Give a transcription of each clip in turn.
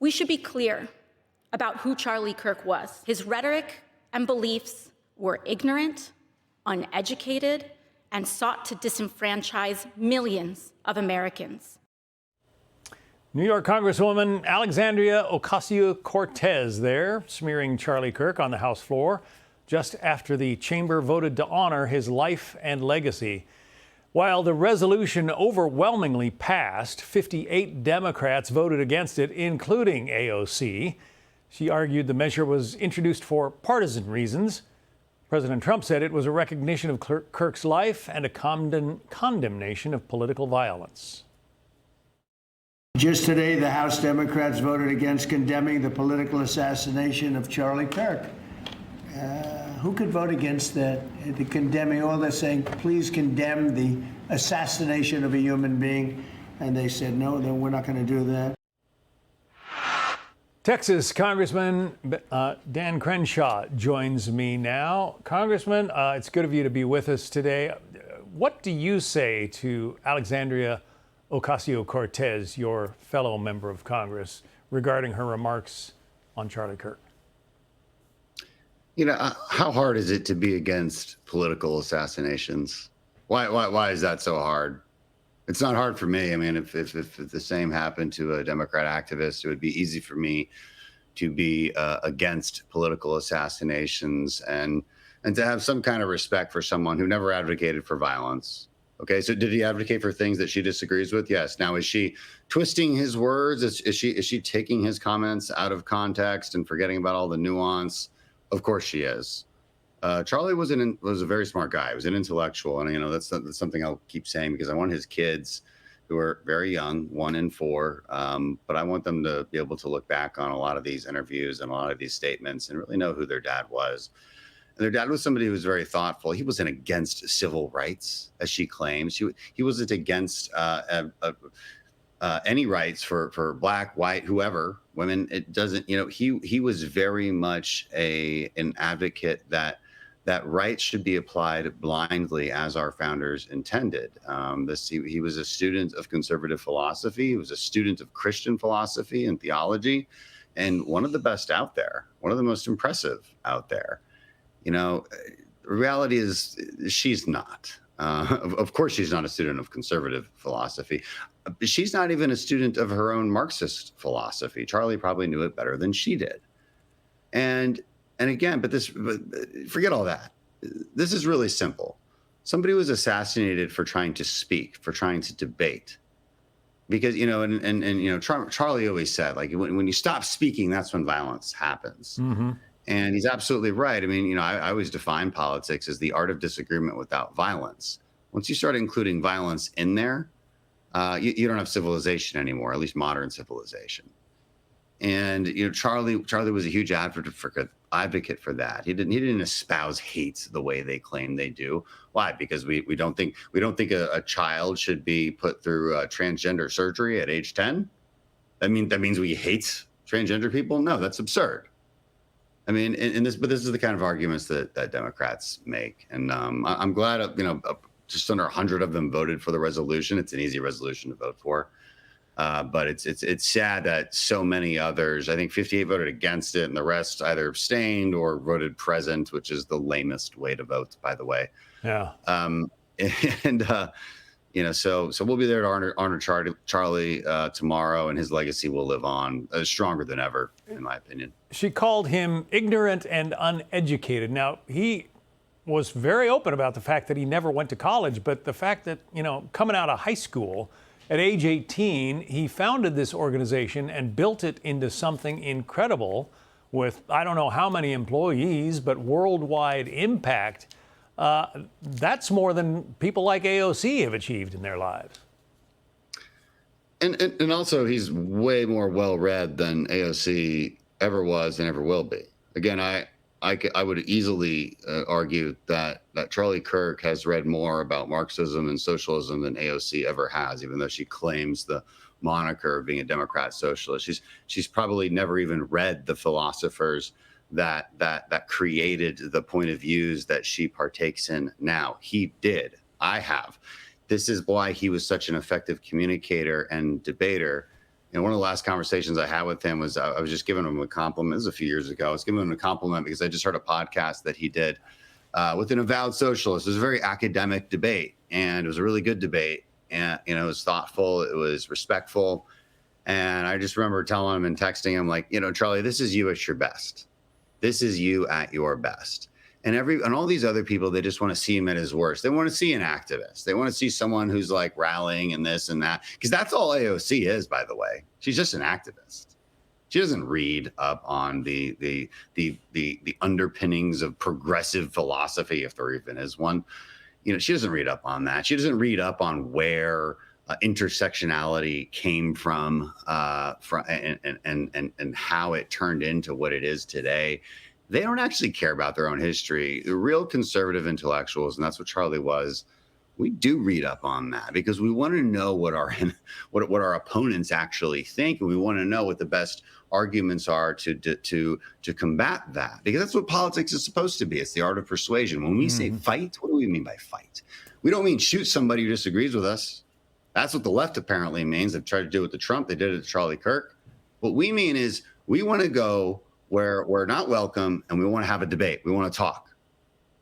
We should be clear about who Charlie Kirk was. His rhetoric and beliefs were ignorant, uneducated, and sought to disenfranchise millions of Americans. New York Congresswoman Alexandria Ocasio-Cortez there, smearing Charlie Kirk on the House floor just after the chamber voted to honor his life and legacy. While the resolution overwhelmingly passed, 58 Democrats voted against it, including AOC. She argued the measure was introduced for partisan reasons. President Trump said it was a recognition of Kirk's life and a condemnation of political violence. Just today, the House Democrats voted against condemning the political assassination of Charlie Kirk. Who could vote against that? The condemning, all they're saying, please condemn the assassination of a human being. And they said, no, then we're not going to do that. Texas Congressman Dan Crenshaw joins me now. Congressman, it's good of you to be with us today. What do you say to Alexandria Ocasio-Cortez, your fellow member of Congress, regarding her remarks on Charlie Kirk? You know, how hard is it to be against political assassinations? Why is that so hard? It's not hard for me. I mean, if the same happened to a Democrat activist, it would be easy for me to be against political assassinations and to have some kind of respect for someone who never advocated for violence. Okay, so did he advocate for things that she disagrees with? Yes. Now, is she twisting his words? Is she taking his comments out of context and forgetting about all the nuance? Of course she is. Charlie was a very smart guy. He was an intellectual, and that's something I'll keep saying because I want his kids, who are very young, 1 and 4, but I want them to be able to look back on a lot of these interviews and a lot of these statements and really know who their dad was. And their dad was somebody who was very thoughtful. He wasn't against civil rights, as she claims. He wasn't against any rights for black, white, whoever, women. It doesn't, he was very much an advocate that rights should be applied blindly as our founders intended. He was a student of conservative philosophy. He was a student of Christian philosophy and theology, and one of the best out there, one of the most impressive out there. The reality is she's not. Of course, she's not a student of conservative philosophy. She's not even a student of her own Marxist philosophy. Charlie probably knew it better than she did. And again, but forget all that. This is really simple. Somebody was assassinated for trying to speak, for trying to debate. Because, Charlie always said, like, when you stop speaking, that's when violence happens. Mm-hmm. And he's absolutely right. I mean, I always define politics as the art of disagreement without violence. Once you start including violence in there, you don't have civilization anymore, at least modern civilization. And Charlie was a huge advocate for that. He didn't espouse hate the way they claim they do. Why? Because we don't think a child should be put through transgender surgery at age 10. That means we hate transgender people? No, that's absurd. I mean, but this is the kind of arguments that Democrats make, and I'm glad just under 100 of them voted for the resolution. It's an easy resolution to vote for, but it's sad that so many others, I think 58 voted against it, and the rest either abstained or voted present, which is the lamest way to vote, by the way. Yeah. So we'll be there to honor Charlie tomorrow, and his legacy will live on stronger than ever, in my opinion. She called him ignorant and uneducated. Now, he was very open about the fact that he never went to college, but the fact that, coming out of high school at age 18, he founded this organization and built it into something incredible with, I don't know how many employees, but worldwide impact. That's more than people like AOC have achieved in their lives. And also, he's way more well-read than AOC ever was and ever will be. Again, I would easily argue that Charlie Kirk has read more about Marxism and socialism than AOC ever has, even though she claims the moniker of being a Democrat socialist. She's probably never even read the philosophers that created the point of views that she partakes in now. He did. I have. This is why he was such an effective communicator and debater, And one of the last conversations I had with him was I was just giving him a compliment. This was a few years ago. I was giving him a compliment because I just heard a podcast that he did with an avowed socialist. It was a very academic debate, and it was a really good debate. And, it was thoughtful. It was respectful. And I just remember telling him and texting him, like, Charlie, this is you at your best. This is you at your best. And all these other people, they just want to see him at his worst. They want to see an activist. They want to see someone who's like rallying and this and that, because that's all AOC is, by the way. She's just an activist. She doesn't read up on the underpinnings of progressive philosophy, if there even is one. She doesn't read up on that. She doesn't read up on where intersectionality came from and how it turned into what it is today. They don't actually care about their own history. The real conservative intellectuals, and that's what Charlie was, we do read up on that because we want to know what our opponents actually think, and we want to know what the best arguments are to combat that, because that's what politics is supposed to be. It's the art of persuasion. When we say fight, what do we mean by fight? We don't mean shoot somebody who disagrees with us. That's what the left apparently means. They've tried to do it with Trump. They did it to Charlie Kirk. What we mean is we want to go where we're not welcome, and we want to have a debate. We want to talk,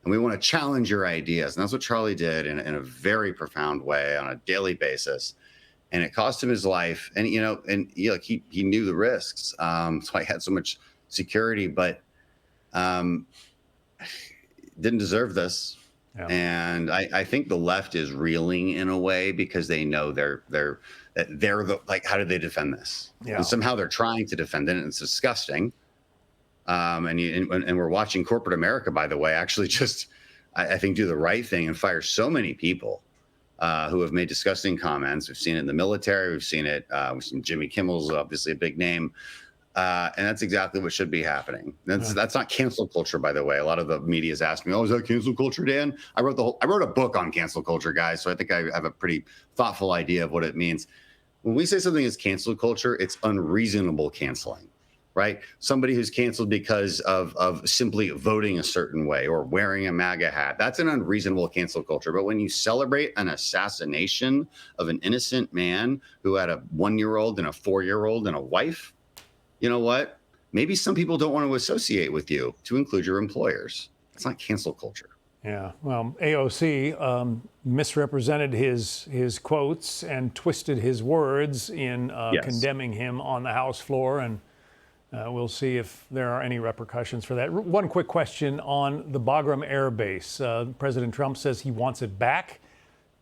and we want to challenge your ideas. And that's what Charlie did in a very profound way on a daily basis. And it cost him his life. And, he knew the risks. That's why he had so much security, but didn't deserve this. Yeah. And I think the left is reeling in a way because they know they're how do they defend this? Yeah. And somehow they're trying to defend it, and it's disgusting. And we're watching corporate America, by the way, actually just, I think, do the right thing and fire so many people who have made disgusting comments. We've seen it in the military. We've seen it. We've seen Jimmy Kimmel's obviously a big name. And that's exactly what should be happening. That's not cancel culture, by the way. A lot of the media has asked me, "Oh, is that cancel culture, Dan?" I wrote a book on cancel culture, guys. So I think I have a pretty thoughtful idea of what it means. When we say something is cancel culture, it's unreasonable canceling. Right? Somebody who's canceled because of simply voting a certain way or wearing a MAGA hat. That's an unreasonable cancel culture. But when you celebrate an assassination of an innocent man who had a 1-year-old and a 4-year-old and a wife, you know what? Maybe some people don't want to associate with you, to include your employers. It's not cancel culture. Yeah, well, AOC misrepresented his quotes and twisted his words in condemning him on the House floor, and we'll see if there are any repercussions for that. One quick question on the Bagram Air Base. President Trump says he wants it back.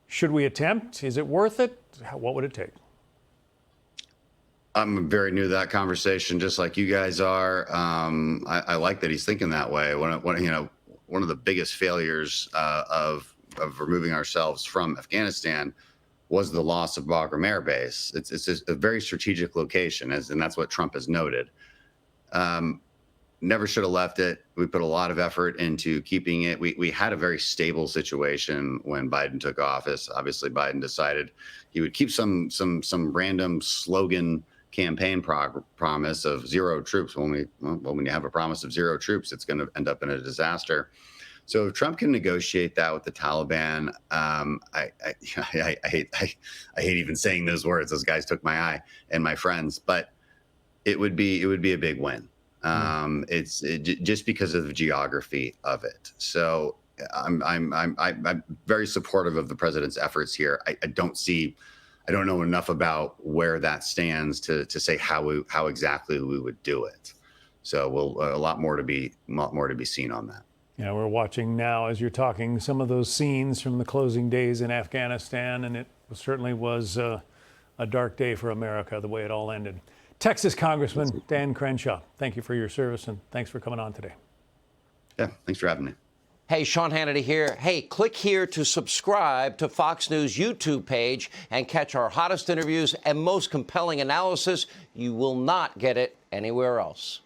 Should we attempt? Is it worth it? What would it take? I'm very new to that conversation, just like you guys are. I like that he's thinking that way. One of the biggest failures of removing ourselves from Afghanistan was the loss of Bagram Air Base. It's a very strategic location, and that's what Trump has noted. Never should have left it. We put a lot of effort into keeping it. We had a very stable situation when Biden took office. Obviously, Biden decided he would keep some random slogan campaign promise of 0 troops. When you have a promise of 0 troops, it's going to end up in a disaster. So if Trump can negotiate that with the Taliban, I hate even saying those words. Those guys took my eye and my friends, but it would be a big win. It's just because of the geography of it. So I'm very supportive of the president's efforts here. I don't know enough about where that stands to say how exactly we would do it. So a lot more to be seen on that. Yeah, we're watching now as you're talking some of those scenes from the closing days in Afghanistan, and it certainly was a dark day for America, the way it all ended. Texas Congressman Dan Crenshaw, thank you for your service, and thanks for coming on today. Yeah, thanks for having me. Hey, Sean Hannity here. Hey, click here to subscribe to Fox News YouTube page and catch our hottest interviews and most compelling analysis. You will not get it anywhere else.